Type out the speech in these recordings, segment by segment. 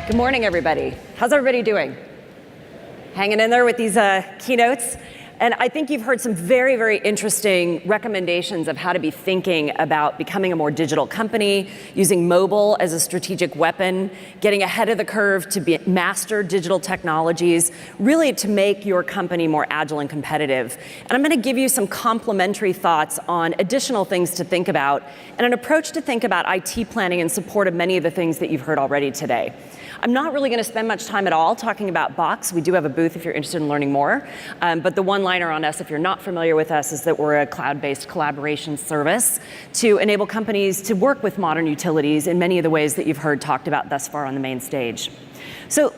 Good morning, everybody. How's everybody doing? Hanging in there with these keynotes? And I think you've heard some very, very interesting recommendations of how to be thinking about becoming a more digital company, using mobile as a strategic weapon, getting ahead of the curve to master digital technologies, really to make your company more agile and competitive. And I'm going to give you some complementary thoughts on additional things to think about and an approach to think about IT planning in support of many of the things that you've heard already today. I'm not really going to spend much time at all talking about Box. We do have a booth if you're interested in learning more. But the one-liner on us, if you're not familiar with us, is that we're a cloud-based collaboration service to enable companies to work with modern utilities in many of the ways that you've heard talked about thus far on the main stage. So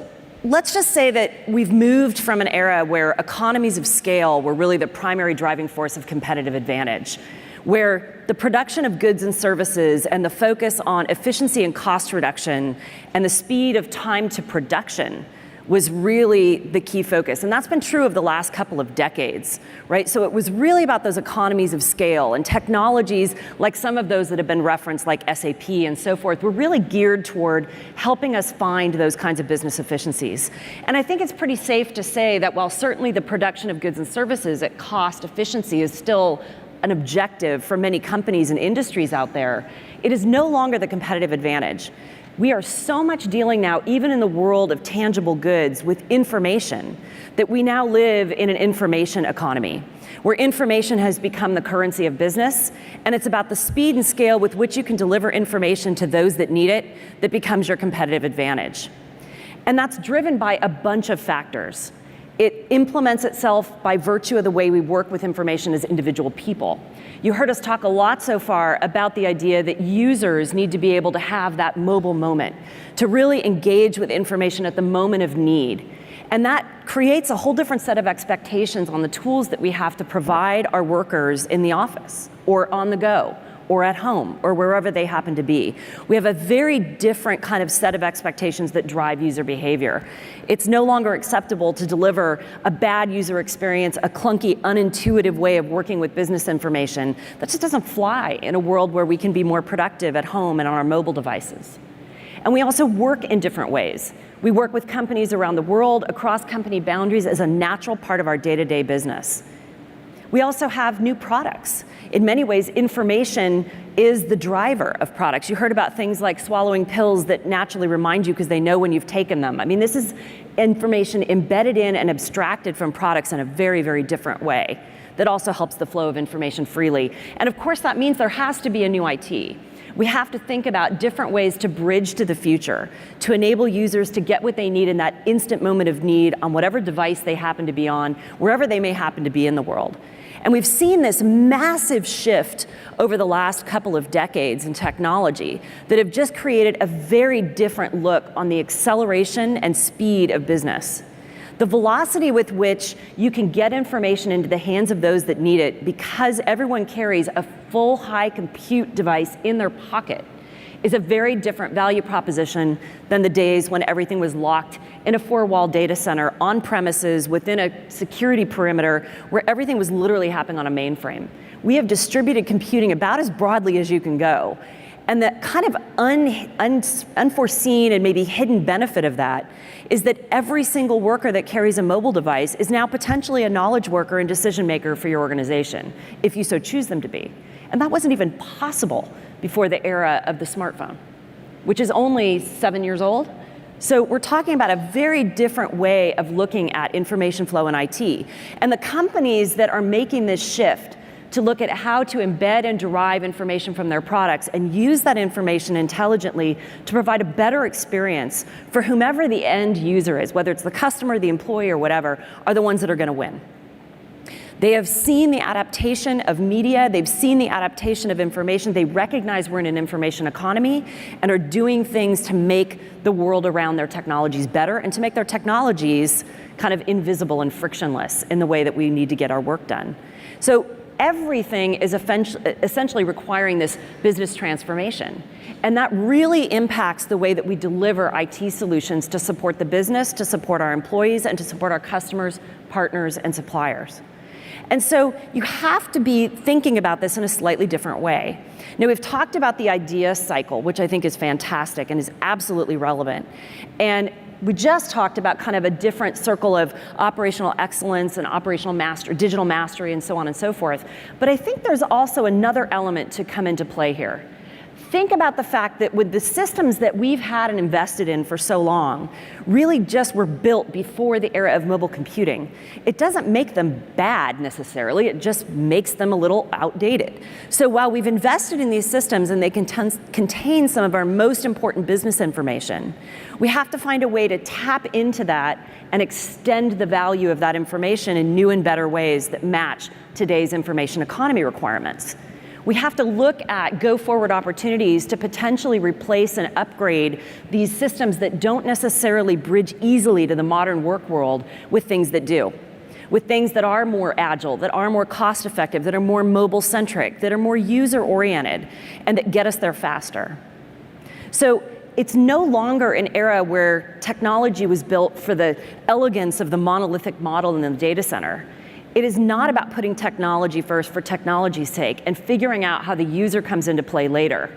let's just say that we've moved from an era where economies of scale were really the primary driving force of competitive advantage, where the production of goods and services and the focus on efficiency and cost reduction and the speed of time to production was really the key focus. And that's been true of the last couple of decades, right? So it was really about those economies of scale, and technologies like some of those that have been referenced, like SAP and so forth, were really geared toward helping us find those kinds of business efficiencies. And I think it's pretty safe to say that while certainly the production of goods and services at cost efficiency is still an objective for many companies and industries out there, it is no longer the competitive advantage. We are so much dealing now, even in the world of tangible goods, with information, that we now live in an information economy, where information has become the currency of business, and it's about the speed and scale with which you can deliver information to those that need it that becomes your competitive advantage. And that's driven by a bunch of factors. It implements itself by virtue of the way we work with information as individual people. You heard us talk a lot so far about the idea that users need to be able to have that mobile moment, to really engage with information at the moment of need. And that creates a whole different set of expectations on the tools that we have to provide our workers in the office, or on the go, or at home, or wherever they happen to be. We have a very different kind of set of expectations that drive user behavior. It's no longer acceptable to deliver a bad user experience, a clunky, unintuitive way of working with business information. That just doesn't fly in a world where we can be more productive at home and on our mobile devices. And we also work in different ways. We work with companies around the world, across company boundaries, as a natural part of our day-to-day business. We also have new products. In many ways, information is the driver of products. You heard about things like swallowing pills that naturally remind you because they know when you've taken them. I mean, this is information embedded in and abstracted from products in a very, very different way that also helps the flow of information freely. And of course, that means there has to be a new IT. We have to think about different ways to bridge to the future, to enable users to get what they need in that instant moment of need on whatever device they happen to be on, wherever they may happen to be in the world. And we've seen this massive shift over the last couple of decades in technology that have just created a very different look on the acceleration and speed of business. The velocity with which you can get information into the hands of those that need it, because everyone carries a full high compute device in their pocket, is a very different value proposition than the days when everything was locked in a four-wall data center on premises within a security perimeter where everything was literally happening on a mainframe. We have distributed computing about as broadly as you can go. And the kind of unforeseen and maybe hidden benefit of that is that every single worker that carries a mobile device is now potentially a knowledge worker and decision maker for your organization, if you so choose them to be. And that wasn't even possible before the era of the smartphone, which is only 7 years old. So we're talking about a very different way of looking at information flow in IT. And the companies that are making this shift to look at how to embed and derive information from their products and use that information intelligently to provide a better experience for whomever the end user is, whether it's the customer, the employee, or whatever, are the ones that are going to win. They have seen the adaptation of media, they've seen the adaptation of information, they recognize we're in an information economy and are doing things to make the world around their technologies better and to make their technologies kind of invisible and frictionless in the way that we need to get our work done. So everything is essentially requiring this business transformation. And that really impacts the way that we deliver IT solutions to support the business, to support our employees, and to support our customers, partners, and suppliers. And so you have to be thinking about this in a slightly different way. Now, we've talked about the idea cycle, which I think is fantastic and is absolutely relevant. And we just talked about kind of a different circle of operational excellence and operational digital mastery and so on and so forth. But I think there's also another element to come into play here. Think about the fact that with the systems that we've had and invested in for so long, really just were built before the era of mobile computing. It doesn't make them bad necessarily, it just makes them a little outdated. So while we've invested in these systems and they contain some of our most important business information, we have to find a way to tap into that and extend the value of that information in new and better ways that match today's information economy requirements. We have to look at go-forward opportunities to potentially replace and upgrade these systems that don't necessarily bridge easily to the modern work world with things that do, with things that are more agile, that are more cost-effective, that are more mobile-centric, that are more user-oriented, and that get us there faster. So it's no longer an era where technology was built for the elegance of the monolithic model in the data center. It is not about putting technology first for technology's sake and figuring out how the user comes into play later.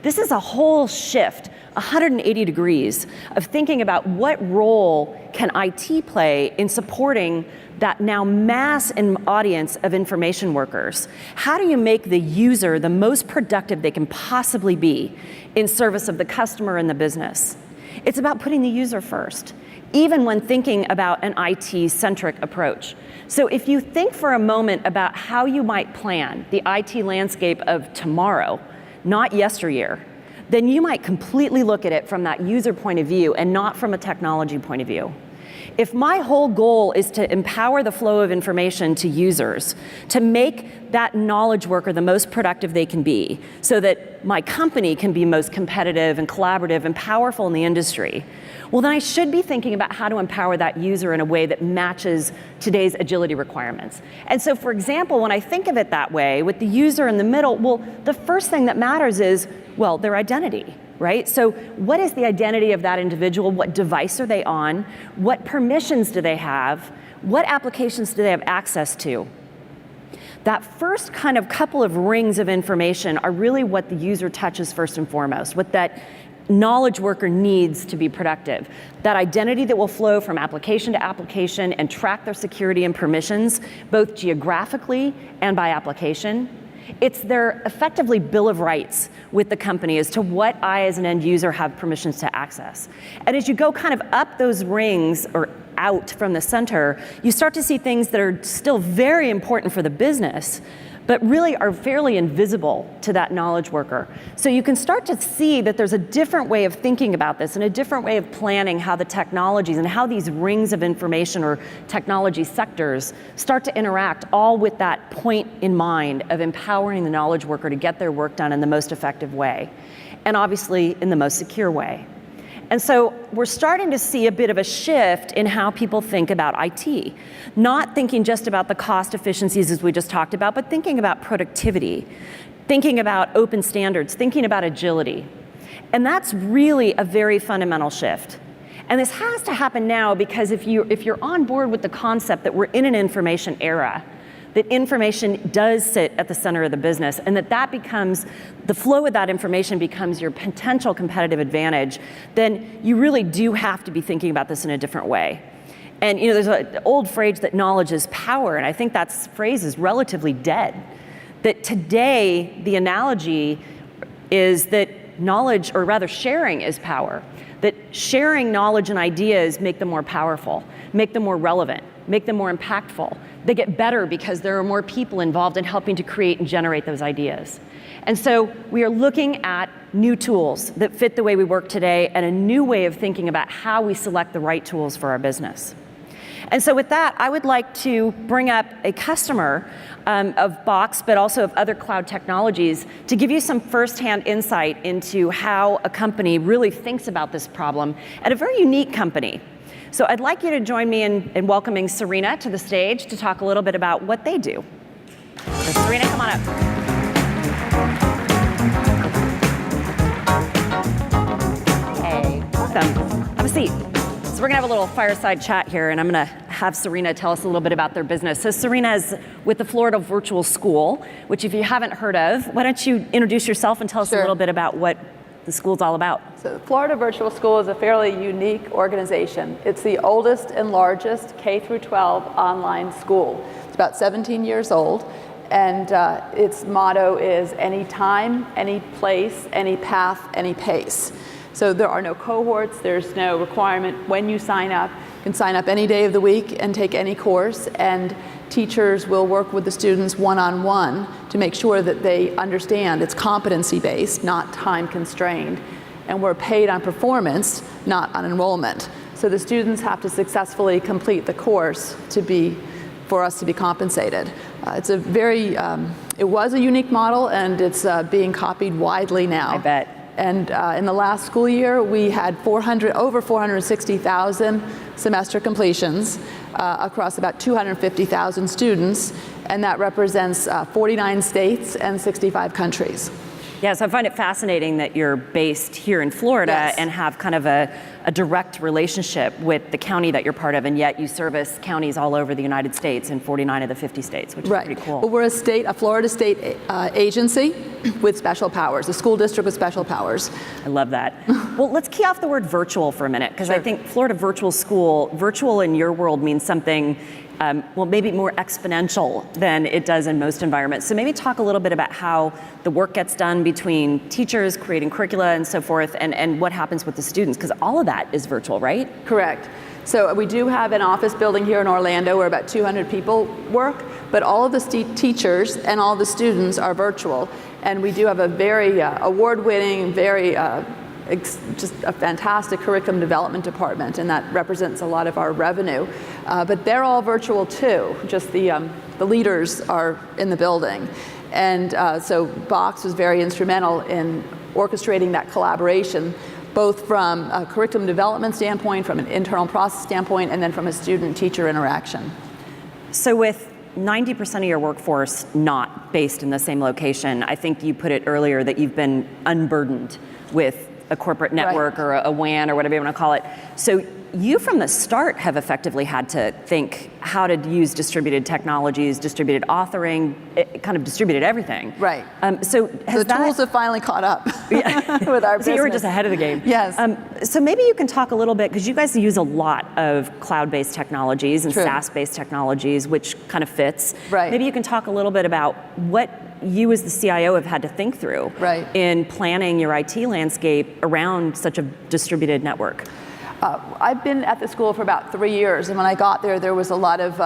This is a whole shift, 180 degrees, of thinking about what role can IT play in supporting that now mass and audience of information workers. How do you make the user the most productive they can possibly be in service of the customer and the business? It's about putting the user first, even when thinking about an IT-centric approach. So if you think for a moment about how you might plan the IT landscape of tomorrow, not yesteryear, then you might completely look at it from that user point of view and not from a technology point of view. If my whole goal is to empower the flow of information to users, to make that knowledge worker the most productive they can be, so that my company can be most competitive and collaborative and powerful in the industry, well, then I should be thinking about how to empower that user in a way that matches today's agility requirements. And so, for example, when I think of it that way, with the user in the middle, well, the first thing that matters is, well, their identity. Right? So what is the identity of that individual? What device are they on? What permissions do they have? What applications do they have access to? That first kind of couple of rings of information are really what the user touches first and foremost, what that knowledge worker needs to be productive. That identity that will flow from application to application and track their security and permissions, both geographically and by application. It's their effectively bill of rights with the company as to what I as an end user have permissions to access. And as you go kind of up those rings or out from the center, you start to see things that are still very important for the business, but really are fairly invisible to that knowledge worker. So you can start to see that there's a different way of thinking about this and a different way of planning how the technologies and how these rings of information or technology sectors start to interact, all with that point in mind of empowering the knowledge worker to get their work done in the most effective way, and obviously in the most secure way. And so we're starting to see a bit of a shift in how people think about IT. Not thinking just about the cost efficiencies as we just talked about, but thinking about productivity, thinking about open standards, thinking about agility. And that's really a very fundamental shift. And this has to happen now because if you're on board with the concept that we're in an information era, that information does sit at the center of the business, and that becomes, the flow of that information becomes your potential competitive advantage, then you really do have to be thinking about this in a different way. And there's an old phrase that knowledge is power, and I think that phrase is relatively dead. That today, the analogy is that knowledge, or rather sharing, is power. That sharing knowledge and ideas make them more powerful, make them more relevant, make them more impactful. They get better because there are more people involved in helping to create and generate those ideas. And so we are looking at new tools that fit the way we work today and a new way of thinking about how we select the right tools for our business. And so with that, I would like to bring up a customer of Box, but also of other cloud technologies, to give you some firsthand insight into how a company really thinks about this problem, at a very unique company. So I'd like you to join me in welcoming Serena to the stage to talk a little bit about what they do. So Serena, come on up. Hey, welcome. Have a seat. So we're gonna have a little fireside chat here, and I'm gonna have Serena tell us a little bit about their business. So Serena is with the Florida Virtual School, which if you haven't heard of, why don't you introduce yourself and tell us a little bit about what the school's all about. So the Florida Virtual School is a fairly unique organization. It's the oldest and largest K-12 online school. It's about 17 years old, and its motto is anytime, any place, any path, any pace. So there are no cohorts, there's no requirement when you sign up. You can sign up any day of the week and take any course, and teachers will work with the students one-on-one to make sure that they understand it's competency-based, not time-constrained. And we're paid on performance, not on enrollment. So the students have to successfully complete the course for us to be compensated. It's a very, it was a unique model, and it's being copied widely now. I bet. And in the last school year, we had over 460,000 semester completions across about 250,000 students, and that represents 49 states and 65 countries. Yeah, so I find it fascinating that you're based here in Florida and have kind of a direct relationship with the county that you're part of, and yet you service counties all over the United States in 49 of the 50 states, which is pretty cool. Well, we're a Florida state agency with special powers, a school district with special powers. I love that. Well, let's key off the word virtual for a minute, because I think Florida Virtual School, virtual in your world means something well, maybe more exponential than it does in most environments. So maybe talk a little bit about how the work gets done between teachers, creating curricula and so forth, and what happens with the students, because all of that is virtual, right? Correct. So we do have an office building here in Orlando where about 200 people work, but all of the teachers and all the students are virtual. And we do have a very award-winning, very just a fantastic curriculum development department, and that represents a lot of our revenue. But they're all virtual too, just the leaders are in the building. And so Box was very instrumental in orchestrating that collaboration, both from a curriculum development standpoint, from an internal process standpoint, and then from a student-teacher interaction. So with 90% of your workforce not based in the same location, I think you put it earlier that you've been unburdened with a corporate network or a WAN or whatever you want to call it. So you from the start have effectively had to think how to use distributed technologies, distributed authoring, kind of distributed everything. Right. So the tools have finally caught up with our business. So you were just ahead of the game. Yes. So maybe you can talk a little bit, because you guys use a lot of cloud-based technologies and SaaS-based technologies, which kind of fits. Right. Maybe you can talk a little bit about what you as the CIO have had to think through in planning your IT landscape around such a distributed network. I've been at the school for about 3 years, and when I got there, there was a lot of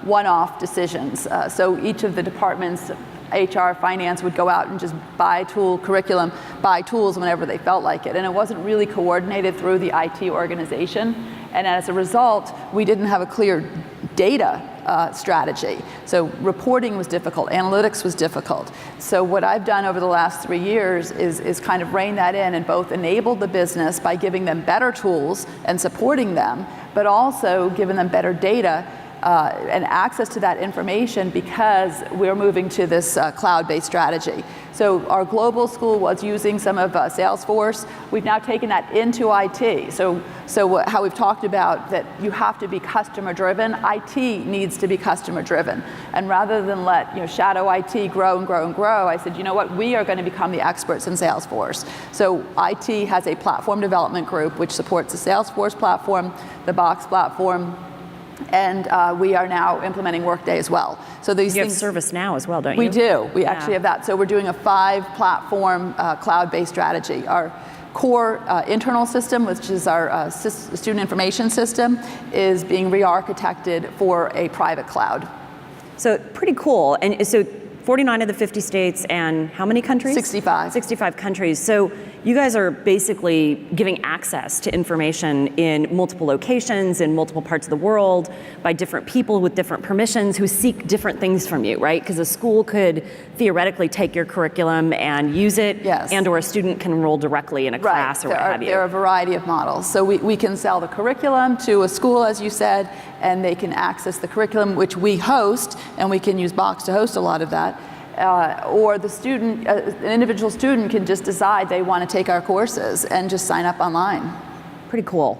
one-off decisions. So each of the departments, HR, finance, would go out and just buy curriculum, buy tools whenever they felt like it, and it wasn't really coordinated through the IT organization. And as a result, we didn't have a clear data strategy. So reporting was difficult, analytics was difficult. So what I've done over the last 3 years is kind of rein that in and both enable the business by giving them better tools and supporting them, but also giving them better data and access to that information, because we're moving to this cloud-based strategy. So our global school was using some of Salesforce. We've now taken that into IT. So how we've talked about that you have to be customer-driven, IT needs to be customer-driven. And rather than let shadow IT grow and grow and grow, I said, you know what, we are going to become the experts in Salesforce. So IT has a platform development group which supports the Salesforce platform, the Box platform, and we are now implementing Workday as well. So these things. You have ServiceNow as well, don't you? We do. We actually have that. So we're doing a 5-platform cloud-based strategy. Our core internal system, which is our student information system, is being re-architected for a private cloud. So pretty cool. And so 49 of the 50 states and how many countries? 65. 65 countries. So you guys are basically giving access to information in multiple locations, in multiple parts of the world, by different people with different permissions who seek different things from you, right? Because a school could theoretically take your curriculum and use it, and or a student can enroll directly in a class or what have you. There are a variety of models. So we can sell the curriculum to a school, as you said, and they can access the curriculum, which we host, and we can use Box to host a lot of that. Or the student, an individual student can just decide they want to take our courses and just sign up online. Pretty cool.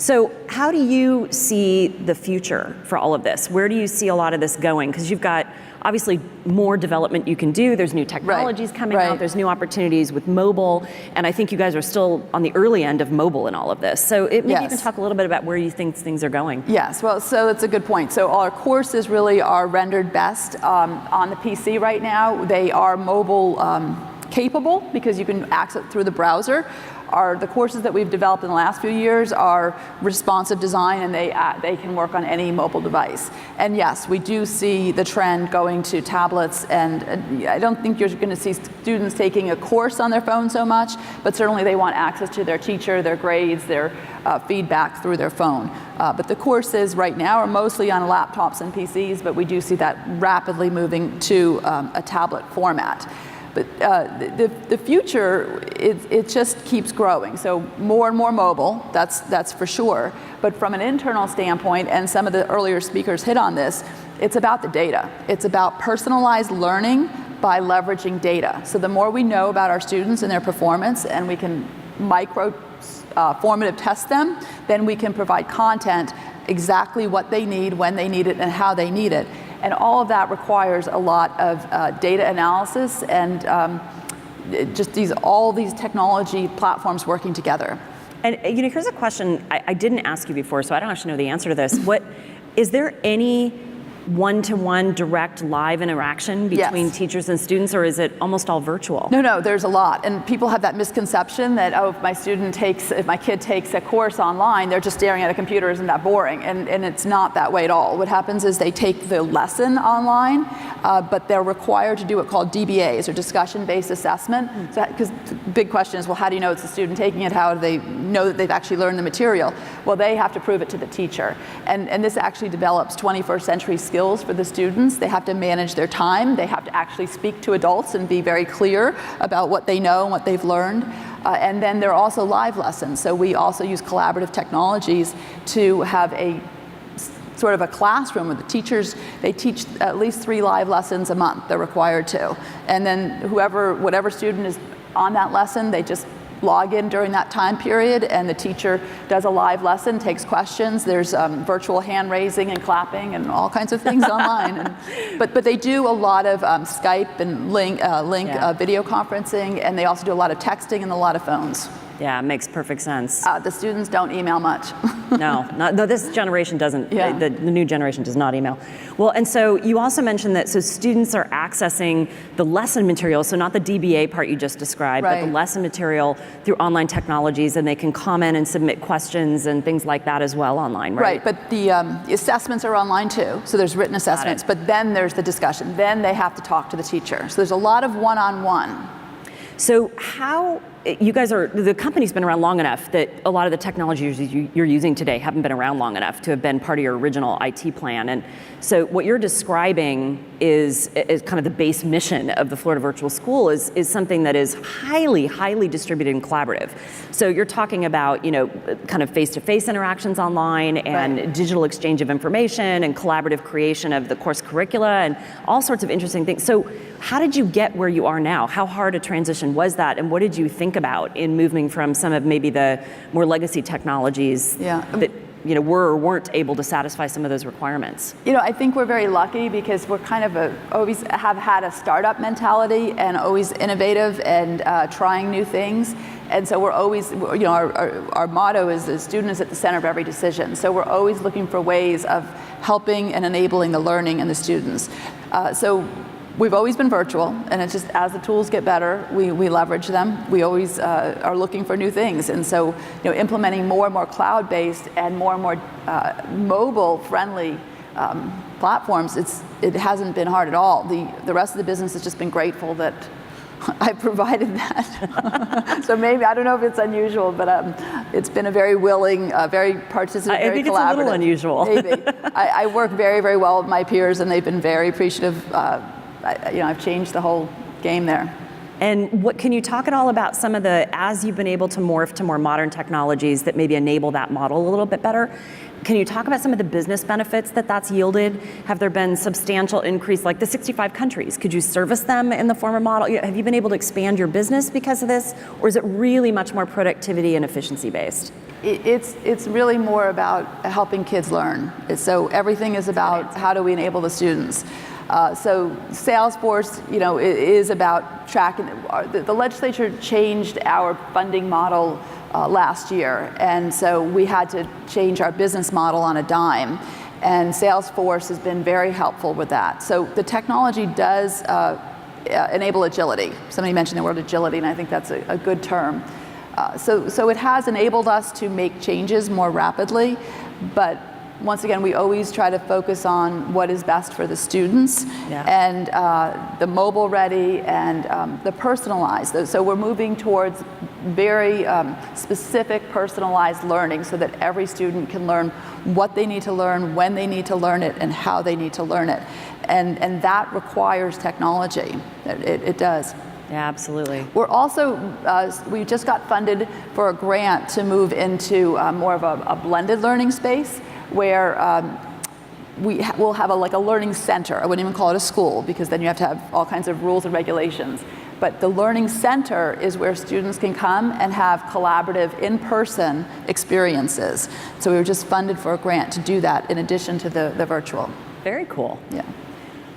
So how do you see the future for all of this? Where do you see a lot of this going? Because you've got obviously more development you can do. There's new technologies coming out. There's new opportunities with mobile. And I think you guys are still on the early end of mobile in all of this. So maybe you can talk a little bit about where you think things are going. Yes, well, so it's a good point. So our courses really are rendered best on the PC right now. They are mobile capable because you can access through the browser. The courses that we've developed in the last few years are responsive design, and they can work on any mobile device. And yes, we do see the trend going to tablets, and I don't think you're going to see students taking a course on their phone so much, but certainly they want access to their teacher, their grades, their feedback through their phone. But the courses right now are mostly on laptops and PCs, but we do see that rapidly moving to a tablet format. But the future, it just keeps growing. So more and more mobile, that's for sure. But from an internal standpoint, and some of the earlier speakers hit on this, it's about the data. It's about personalized learning by leveraging data. So the more we know about our students and their performance, and we can formative test them, then we can provide content exactly what they need, when they need it, and how they need it. And all of that requires a lot of data analysis and all these technology platforms working together. And here's a question I didn't ask you before, so I don't actually know the answer to this. Is there any one-to-one direct live interaction between teachers and students, or is it almost all virtual? No, there's a lot. And people have that misconception that, if my kid takes a course online, they're just staring at a computer, isn't that boring? And it's not that way at all. What happens is they take the lesson online, but they're required to do what's called DBAs, or discussion-based assessment. Because the big question is, well, how do you know it's the student taking it? How do they know that they've actually learned the material? Well, they have to prove it to the teacher. And this actually develops 21st century skills for the students. They have to manage their time. They have to actually speak to adults and be very clear about what they know and what they've learned. And then there are also live lessons. So we also use collaborative technologies to have a sort of a classroom where the teachers, they teach at least 3 live lessons a month. They're required to. And then whatever student is on that lesson, they just log in during that time period, and the teacher does a live lesson, takes questions. There's virtual hand raising and clapping and all kinds of things online. But they do a lot of Skype and link video conferencing, and they also do a lot of texting and a lot of phones. Yeah, it makes perfect sense. The students don't email much. No, this generation doesn't. Yeah. The new generation does not email. Well, and so you also mentioned that students are accessing the lesson material, so not the DBA part you just described, but the lesson material through online technologies, and they can comment and submit questions and things like that as well online, right? Right, but the assessments are online too, so there's written assessments, but then there's the discussion. Then they have to talk to the teacher. So there's a lot of one-on-one. So how, the company's been around long enough that a lot of the technologies you're using today haven't been around long enough to have been part of your original IT plan. And so what you're describing is kind of the base mission of the Florida Virtual School is something that is highly, highly distributed and collaborative. So you're talking about, kind of face-to-face interactions online and digital exchange of information and collaborative creation of the course curricula and all sorts of interesting things. So how did you get where you are now? How hard a transition was that? And what did you think about in moving from some of maybe the more legacy technologies that were or weren't able to satisfy some of those requirements? I think we're very lucky because we're kind of always have had a startup mentality and always innovative and trying new things. And so we're always, our motto is the student is at the center of every decision. So we're always looking for ways of helping and enabling the learning and the students. So we've always been virtual, and it's just as the tools get better, we leverage them. We always are looking for new things, and so implementing more and more cloud-based and more mobile-friendly platforms. It hasn't been hard at all. The rest of the business has just been grateful that I provided that. So maybe, I don't know if it's unusual, but it's been a very willing, very participatory, I think collaborative. It's a little unusual. Maybe. I work very, very well with my peers, and they've been very appreciative. I've changed the whole game there. And what can you talk at all about some of as you've been able to morph to more modern technologies that maybe enable that model a little bit better? Can you talk about some of the business benefits that's yielded? Have there been substantial increase, like the 65 countries? Could you service them in the former model? Have you been able to expand your business because of this? Or is it really much more productivity and efficiency based? It's really more about helping kids learn. So everything is about how do we enable the students. So Salesforce, is about tracking. The legislature changed our funding model last year, and so we had to change our business model on a dime. And Salesforce has been very helpful with that. So the technology does enable agility. Somebody mentioned the word agility, and I think that's a good term. So it has enabled us to make changes more rapidly, but once again, we always try to focus on what is best for the students and the mobile ready and the personalized. So we're moving towards very specific personalized learning so that every student can learn what they need to learn, when they need to learn it, and how they need to learn it. And that requires technology. It does. Yeah, absolutely. We're also, we just got funded for a grant to move into more of a blended learning space where we'll have a learning center. I wouldn't even call it a school because then you have to have all kinds of rules and regulations. But the learning center is where students can come and have collaborative in-person experiences. So we were just funded for a grant to do that in addition to the virtual. Very cool. Yeah.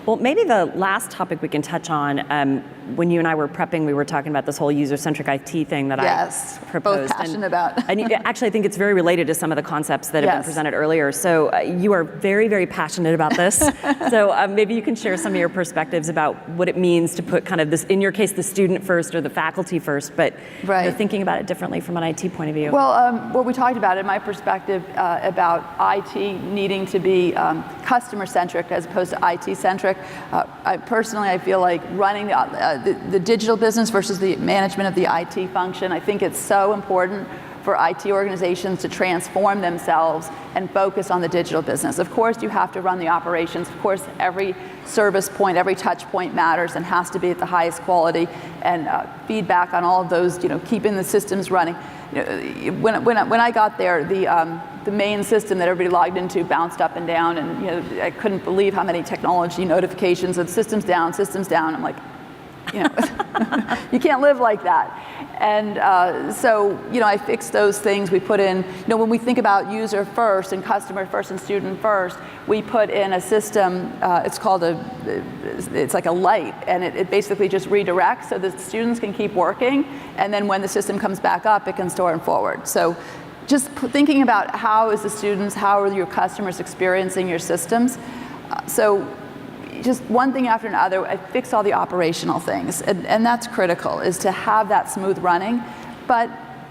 Well, maybe the last topic we can touch on, when you and I were prepping, we were talking about this whole user-centric IT thing that I proposed. Both passionate about. And actually, I think it's very related to some of the concepts that have been presented earlier. So you are very, very passionate about this. So maybe you can share some of your perspectives about what it means to put kind of this, in your case, the student first or the faculty first, but thinking about it differently from an IT point of view. Well, what we talked about, in my perspective, about IT needing to be customer-centric as opposed to IT-centric. I feel like running the digital business versus the management of the IT function, I think it's so important for IT organizations to transform themselves and focus on the digital business. Of course, you have to run the operations. Of course, every service point, every touch point matters and has to be at the highest quality, and feedback on all of those, keeping the systems running. When I got there, the main system that everybody logged into bounced up and down, and I couldn't believe how many technology notifications of systems down. I'm like, you can't live like that. And so I fixed those things. We put in, when we think about user first and customer first and student first, we put in a system, it's like a light, and it basically just redirects so the students can keep working, and then when the system comes back up, it can store and forward. So just thinking about how are your customers experiencing your systems. So just one thing after another, I fix all the operational things, and that's critical, is to have that smooth running. But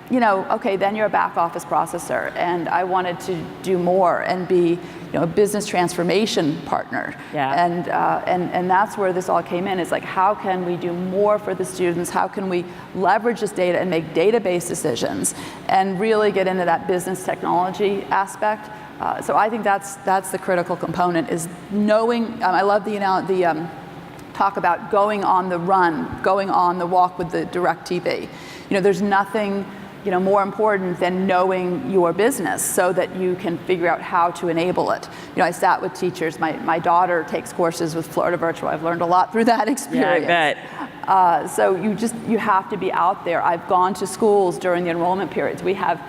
then you're a back office processor, and I wanted to do more and be a business transformation partner. And that's where this all came in. It's like, how can we do more for the students? How can we leverage this data and make database decisions and really get into that business technology aspect? So I think that's the critical component, is knowing. I love the talk about going on the run, going on the walk with the DirecTV. There's nothing more important than knowing your business so that you can figure out how to enable it. I sat with teachers. My daughter takes courses with Florida Virtual. I've learned a lot through that experience. Yeah, I bet. So you have to be out there. I've gone to schools during the enrollment periods. We have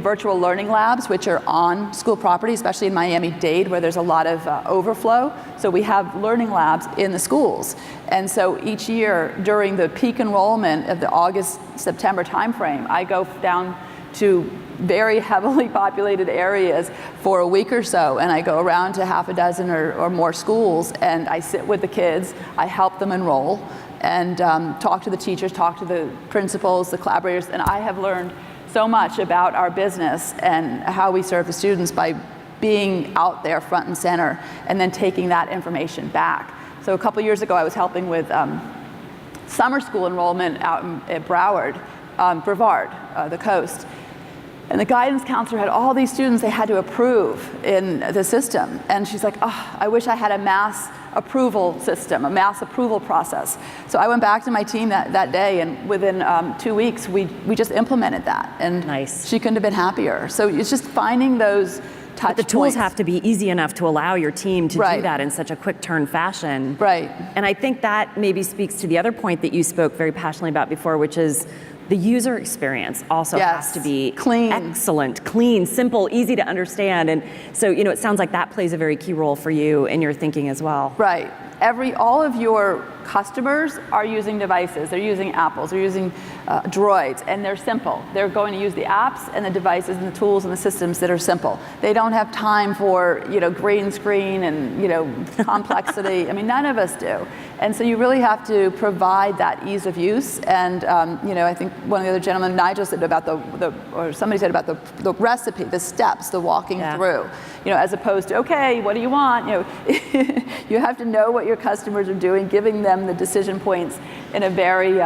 virtual learning labs, which are on school property, especially in Miami-Dade, where there's a lot of overflow. So we have learning labs in the schools. And so each year, during the peak enrollment of the August-September timeframe, I go down to very heavily populated areas for a week or so, and I go around to half a dozen or more schools, and I sit with the kids, I help them enroll, and talk to the teachers, talk to the principals, the collaborators, and I have learned so much about our business and how we serve the students by being out there front and center and then taking that information back. So a couple years ago, I was helping with summer school enrollment out at Brevard, the coast. And the guidance counselor had all these students they had to approve in the system. And she's like, oh, I wish I had a mass approval system, a mass approval process. So I went back to my team that day, and within 2 weeks, we just implemented that. And nice. She couldn't have been happier. So it's just finding those touch But the tools have to be easy enough to allow your team to do that in such a quick turn fashion. Right. And I think that maybe speaks to the other point that you spoke very passionately about before, which is The user experience also has to be clean, excellent, clean, simple, easy to understand. And so, you know, it sounds like that plays a very key role for you in your thinking as well. Right. All of your customers are using devices. They're using Apples, they're using Droids, and they're simple. They're going to use the apps and the devices and the tools and the systems that are simple. They don't have time for, you know, green screen and, you know, complexity. I mean, none of us do. And so you really have to provide that ease of use. And, you know, I think one of the other gentlemen, Nigel, said about or somebody said about the recipe, the steps, the walking through, you know, as opposed to, okay, what do you want? You know, you have to know what your customers are doing, giving them the decision points in a very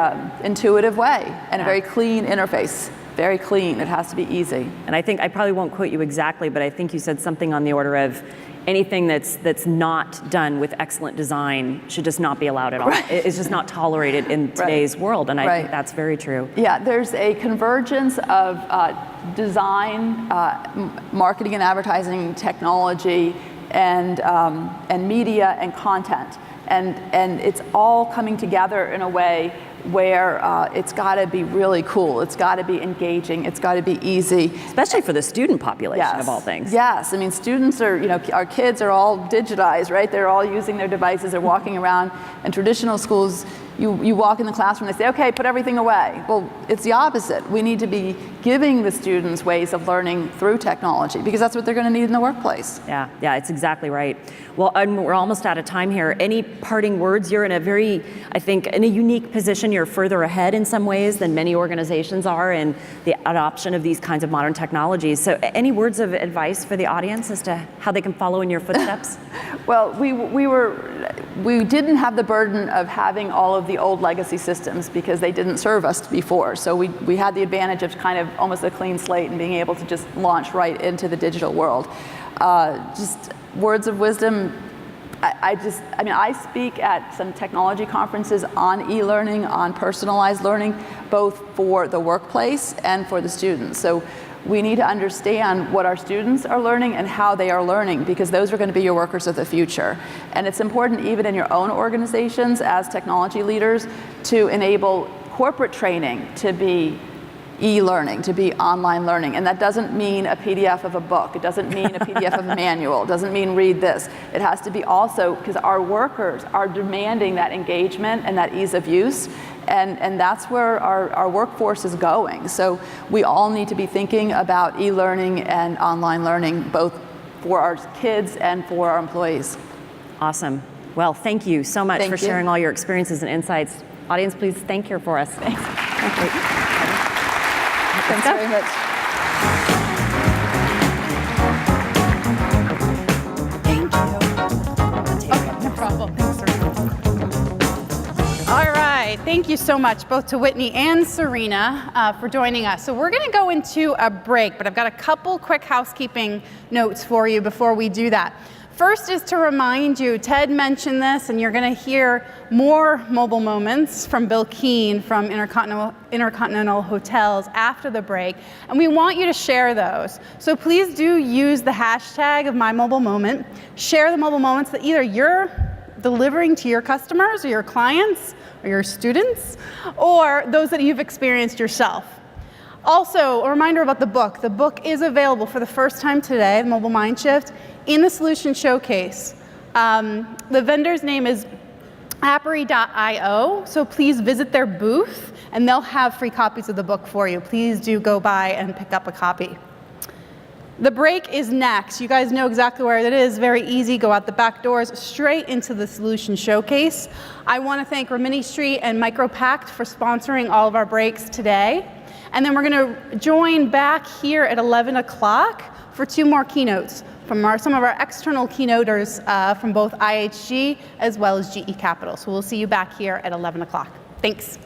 intuitive way and a very clean interface. Very clean. It has to be easy. And I think, I probably won't quote you exactly, but I think you said something on the order of anything that's not done with excellent design should just not be allowed at all. Right. It's just not tolerated in today's world, and I think that's very true. Yeah, there's a convergence of design, marketing and advertising technology, and media and content. And it's all coming together in a way where it's got to be really cool. It's got to be engaging. It's got to be easy. Especially for the student population of all things. Yes, I mean, students are, you know, our kids are all digitized, right? They're all using their devices. They're walking around. In traditional schools, you walk in the classroom, they say, okay, put everything away. Well, it's the opposite. We need to be giving the students ways of learning through technology because that's what they're going to need in the workplace. Yeah, it's exactly right. Well, we're almost out of time here. Any parting words? You're in a very, I think, in a unique position. You're further ahead in some ways than many organizations are in the adoption of these kinds of modern technologies. So any words of advice for the audience as to how they can follow in your footsteps? Well, we didn't have the burden of having all of the old legacy systems because they didn't serve us before. So we had the advantage of kind of almost a clean slate and being able to just launch right into the digital world. Just words of wisdom. I speak at some technology conferences on e-learning, on personalized learning, both for the workplace and for the students. So we need to understand what our students are learning and how they are learning because those are going to be your workers of the future. And it's important even in your own organizations as technology leaders to enable corporate training to be e-learning, to be online learning. And that doesn't mean a PDF of a book. It doesn't mean a PDF of a manual. It doesn't mean read this. It has to be also because our workers are demanding that engagement and that ease of use. And that's where our workforce is going. So we all need to be thinking about e-learning and online learning, both for our kids and for our employees. Awesome. Well, thank you so much for sharing all your experiences and insights. Audience, please thank her for us. Thanks. Thanks very much. Thank you. Okay, no problem. Thanks, Serena. All right, thank you so much, both to Whitney and Serena, for joining us. So we're going to go into a break, but I've got a couple quick housekeeping notes for you before we do that. First is to remind you, Ted mentioned this, and you're going to hear more mobile moments from Bill Keane from Intercontinental Hotels after the break, and we want you to share those. So please do use the hashtag of MyMobileMoment. Share the mobile moments that either you're delivering to your customers or your clients or your students, or those that you've experienced yourself. Also, a reminder about the book. The book is available for the first time today, the Mobile Mind Shift, in the Solution Showcase. The vendor's name is Appery.io, so please visit their booth and they'll have free copies of the book for you. Please do go by and pick up a copy. The break is next. You guys know exactly where it is. Very easy. Go out the back doors straight into the Solution Showcase. I want to thank Rimini Street and MicroPact for sponsoring all of our breaks today. And then we're going to join back here at 11 o'clock for 2 more keynotes from some of our external keynoters from both IHG as well as GE Capital. So we'll see you back here at 11 o'clock. Thanks.